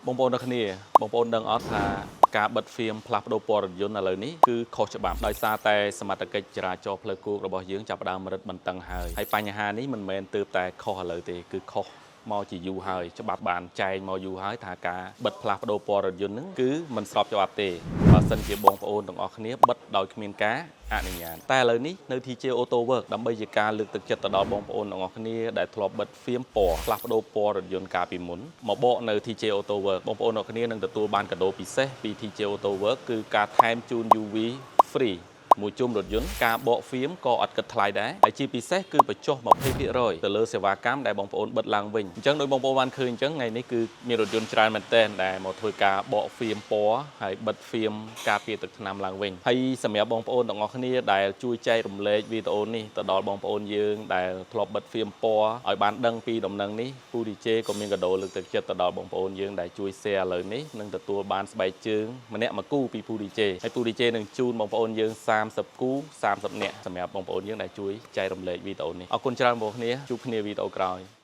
បងប្អូនទាំងគ្នាបងប្អូនដឹងអត់ថាការបិទហ្វៀមផ្លាស់ប្ដូរពណ៌រថយន្តឥឡូវនេះគឺខុសច្បាប់ដោយសារតែសមត្ថកិច្ចចរាចរណ៍ផ្លូវគោករបស់យើងចាប់ផ្ដើមរឹតបន្តឹងហើយបញ្ហានេះមិនមែនទើបតែខុសឥឡូវទេគឺខុសមកជាយូរហើយច្បាប់បានចែងមកយូរហើយថាការបិទផ្លាស់ប្ដូរពណ៌រថយន្តហ្នឹងគឺមិនស្របច្បាប់ទេបើសិនជាបងប្អូនទាំងអស់គ្នាបិទដោយគ្មានការអនុញ្ញាតតែឥឡូវនេះនៅ TJ Auto Work ដើម្បីជាការលើកទឹកចិត្តទៅដល់បងប្អូនទាំងអស់គ្នាដែលធ្លាប់បិទហ្វៀមពណ៌ផ្លាស់ប្ដូរពណ៌រថយន្តកាលពីមុនមកបកនៅ TJ Auto Work បងប្អូនទាំងអស់គ្នានឹងទទួលបានកាដូពិសេសពី TJ Auto Work គឺការថែមជូន UV free មួយជុំរថយន្តការបកហ្វៀមក៏អត់គិតថ្លៃដែរហើយជាពិសេសគឺបញ្ចុះ 20% ទៅលើសេវាកម្មដែលបងប្អូនបិទឡើងវិញអញ្ចឹងដោយបងប្អូនបានឃើញអញ្ចឹងថ្ងៃនេះគឺមានរថយន្តច្រើនមែនទែនដែលមកធ្វើការបកហ្វៀមពណ៌ហើយបិទហ្វៀមការពារទឹកថ្នាំឡើងវិញហើយសម្រាប់បងប្អូនទាំងអស់គ្នាដែលជួយចែករំលែកវីដេអូនេះទៅដល់បងប្អូនយើងដែលធ្លាប់បិទហ្វៀមពណ៌ឲ្យបានដឹងពីដំណឹងនេះពូ DJ ក៏មានកាដូលើកទឹកចិត្តទៅដល់បងប្អូនយើងដែលជួយ share ឥឡូវនេះនឹងទទួលបានស្បែកជើងម្នាក់មួយគូពីពូ DJ ហើយពូ DJ នឹងជូនបងប្អូនយើង30គូ30នាក់សម្រាប់បងប្អូនយើងដែលជួយចែករំលែកវីដេអូនេះអរគុណច្រើនបងប្អូនគ្នាជួបគ្នាវីដេអូក្រោយ